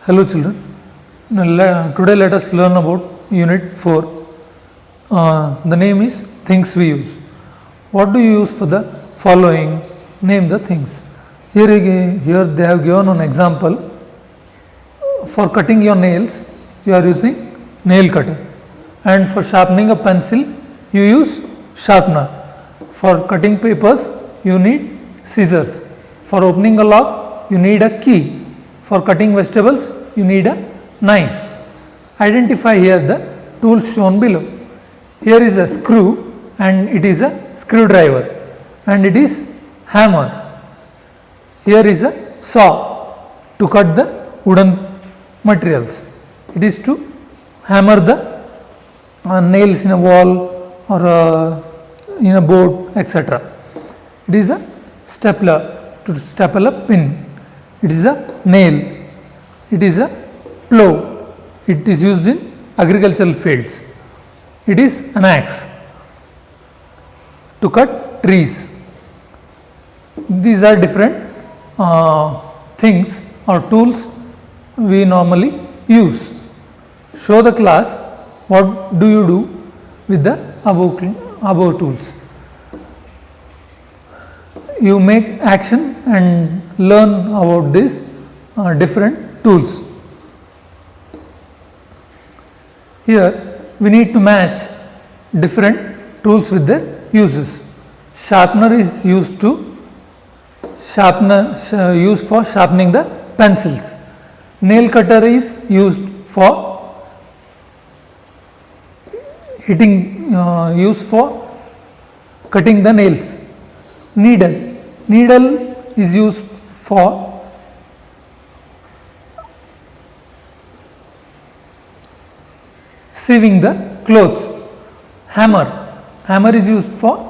Hello children, today let us learn about unit 4. The name is things we use. What do you use for the following? Name the things. Here they have given an example. For cutting your nails, you are using nail cutter, and for sharpening a pencil, you use sharpener. For cutting papers, you need scissors. For opening a lock, you need a key. For cutting vegetables, you need a knife. Identify here the tools shown below. Here is a screw and it is a screwdriver, and it is hammer. Here is a saw to cut the wooden materials. It is to hammer the nails in a wall or in a board, etc. It is a stapler to staple a pin. It is a nail. It is a plow. It is used in agricultural fields. It is an axe to cut trees. These are different things or tools we normally use. Show the class what do you do with the above tools. You make action and learn about these different tools. Here we need to match different tools with their uses. Sharpener is used for sharpening the pencils. Nail cutter is used for used for cutting the nails. Needle is used for sieving the clothes. Hammer is used for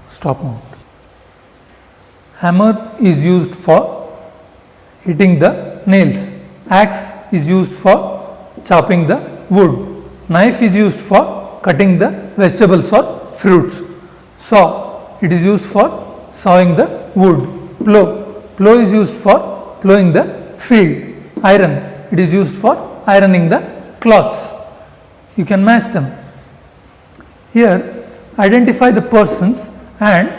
stop mount. Hammer is used for hitting the nails. Axe is used for chopping the wood. Knife is used for cutting the vegetables or fruits. Saw, it is used for sawing the wood. Plow is used for plowing the field. Iron, it is used for ironing the cloths. You can match them. Here identify the persons and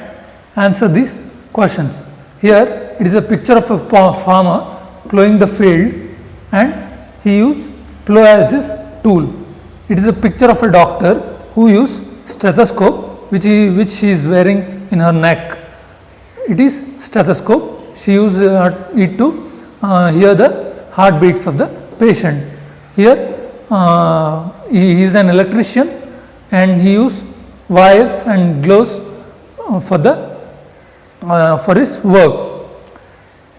answer these questions. Here it is a picture of a farmer plowing the field, and he used plow as his tool. It is a picture of a doctor who used stethoscope which she is wearing in her neck. It is stethoscope. She used it to hear the heartbeats of the patient. Here he is an electrician and he used wires and gloves for his work.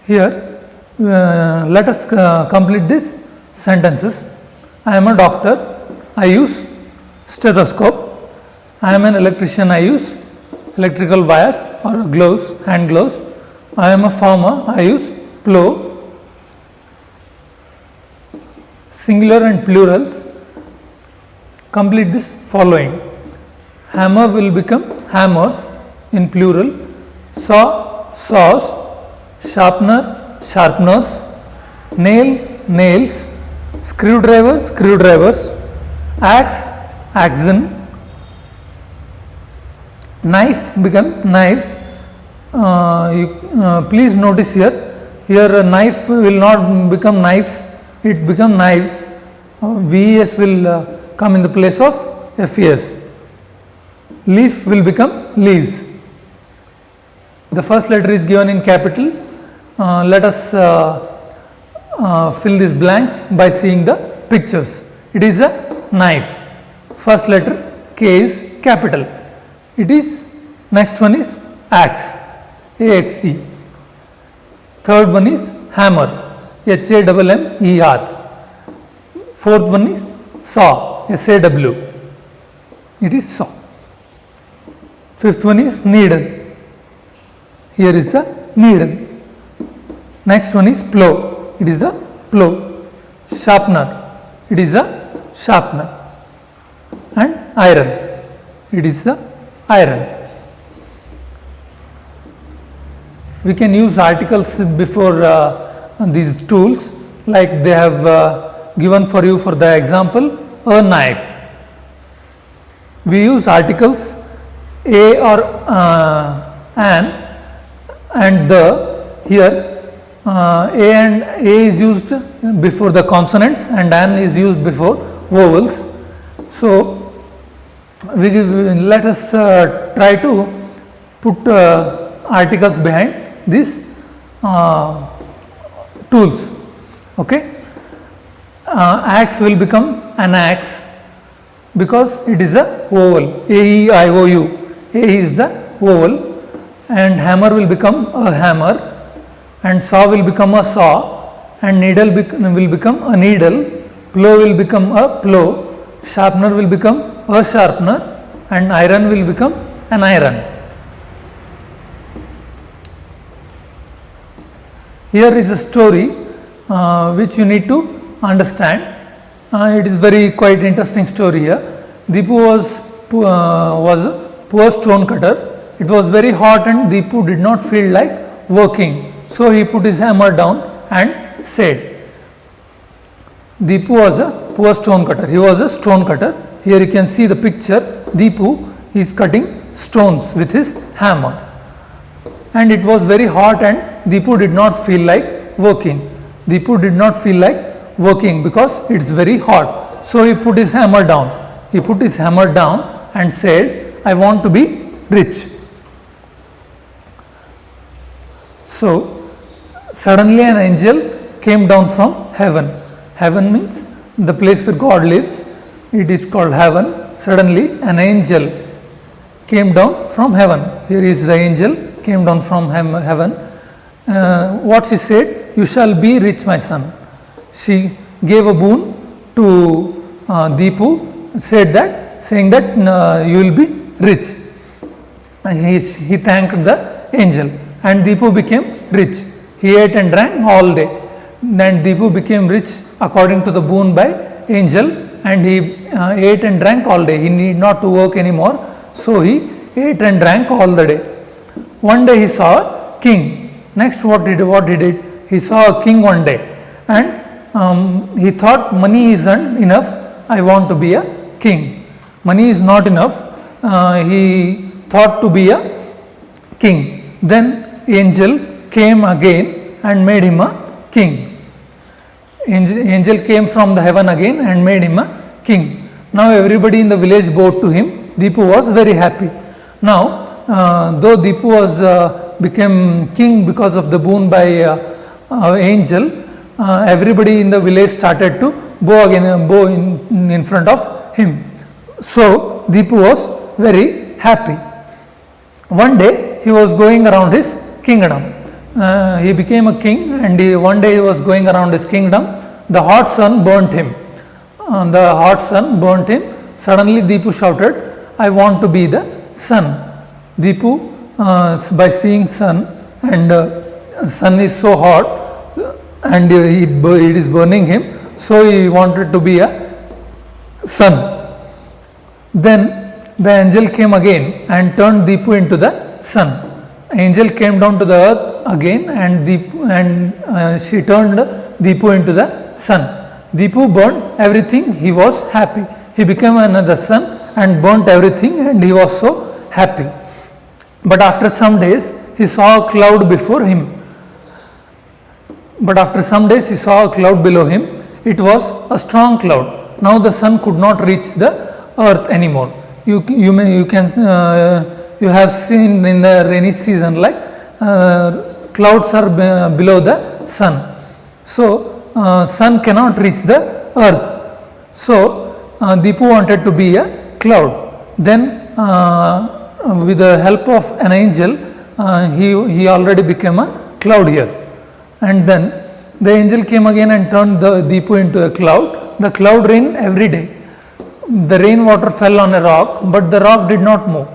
Here let us complete these sentences. I am a doctor, I use stethoscope. I am an electrician, I use electrical wires or gloves, hand gloves. I am a farmer, I use plow. Singular and plurals. Complete this following. Hammer will become hammers in plural. Saw, saws. Sharpener, sharpeners. Nail, nails. Screwdriver, screwdrivers. Axe, axen. Knife become knives. Please notice here a knife will not become knives, it become knives. VES will come in the place of FES. Leaf will become leaves. The first letter is given in capital. Let us fill these blanks by seeing the pictures. It is a knife. First letter K is capital. It is, next one is axe, AXE. Third one is hammer, HAMMER. Fourth one is saw, SAW. It is saw. Fifth one is needle. Here is the needle. Next one is plow. It is a plow. Sharpener. It is a sharpener. And iron. It is the iron. We can use articles before these tools, like they have given for you for the example, a knife. We use articles a or an and the. Here a is used before the consonants and an is used before vowels. So let us try to put articles behind these tools. Okay, axe will become an axe because it is a vowel. A E I O U. A is the vowel, and hammer will become a hammer, and saw will become a saw, and needle will become a needle. Plow will become a plow. Sharpener will become a sharpener, and iron will become an iron. Here is a story which you need to understand. It is very quite interesting story here. Deepu was a poor stone cutter. It was very hot and Deepu did not feel like working. So he put his hammer down and said, Deepu was a poor stone cutter. He was a stone cutter. Here you can see the picture. Deepu is cutting stones with his hammer. And it was very hot and Deepu did not feel like working. Deepu did not feel like working because it's very hot. So he put his hammer down. He put his hammer down and said, I want to be rich. So suddenly an angel came down from heaven. Heaven means the place where God lives. It is called heaven. Suddenly an angel came down from heaven. Here is the angel came down from heaven. What she said, you shall be rich, my son. She gave a boon to Deepu, saying that you will be rich. He thanked the angel and Deepu became rich. He ate and drank all day. Then Deepu became rich according to the boon by angel, and he ate and drank all day. He need not to work anymore. So he ate and drank all the day. One day he saw a king. Next what he did? He saw a king one day and he thought money isn't enough. I want to be a king. Money is not enough. He thought to be a king. Then angel came again and made him a king. Angel came from the heaven again and made him a king. Now everybody in the village bowed to him. Deepu was very happy. Now though Deepu was became king because of the boon by angel, everybody in the village started to bow in front of him. So Deepu was very happy. One day he was going around his kingdom. He became a king, and one day he was going around his kingdom. The hot sun burnt him. Suddenly Deepu shouted, I want to be the sun. Deepu, by seeing sun, and sun is so hot and it is burning him, so he wanted to be a sun. Then the angel came again and turned Deepu into the sun. Angel came down to the earth again and she turned Deepu into the sun. Deepu burned everything. He was happy. He became another sun and burnt everything, and he was so happy. But after some days he saw a cloud before him. Below him. It was a strong cloud. Now the sun could not reach the earth anymore. You have seen in the rainy season, like clouds are below the sun. So sun cannot reach the earth. So Deepu wanted to be a cloud. Then with the help of an angel, he already became a cloud here. And then the angel came again and turned the Deepu into a cloud. The cloud rained every day. The rainwater fell on a rock, but the rock did not move.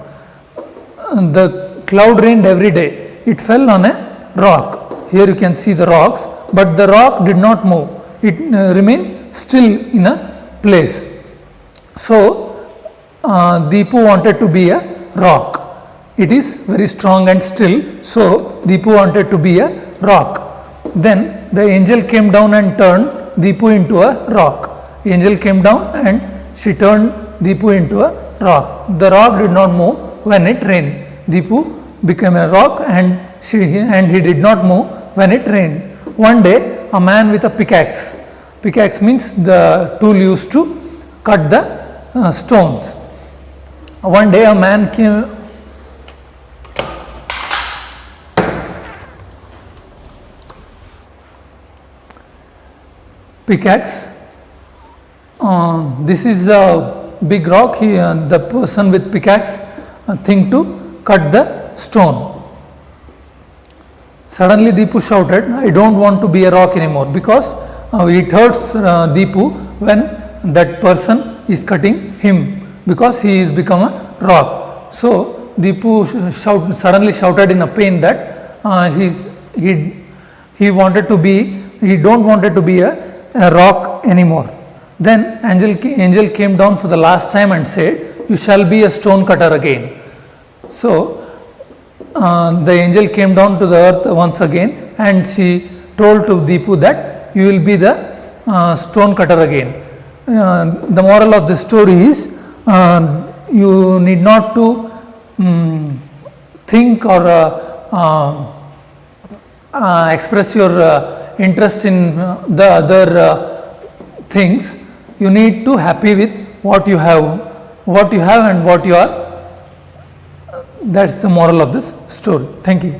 the cloud rained every day. It fell on a rock. Here you can see the rocks, but the rock did not move. It remained still in a place. So Deepu wanted to be a rock. It is very strong and still, so Deepu wanted to be a rock. Then the angel came down and turned Deepu into a rock. Angel came down and she turned Deepu into a rock. The rock did not move when it rained. Deepu became a rock and he did not move when it rained. One day a man with a pickaxe. Pickaxe means the tool used to cut the stones. One day a man came. Pickaxe. This is a big rock. The person with pickaxe think to cut the stone. Suddenly Deepu shouted, "I don't want to be a rock anymore," because it hurts Deepu when that person is cutting him, because he is become a rock. So Deepu suddenly shouted in a pain that he wanted to be, he don't wanted to be a rock anymore. Then angel came down for the last time and said, "You shall be a stone cutter again." So the angel came down to the earth once again and she told to Deepu that you will be the stone cutter again. The moral of the story is you need not to think or express your interest in the other things. You need to happy with what you have and what you are. That's the moral of this story. Thank you.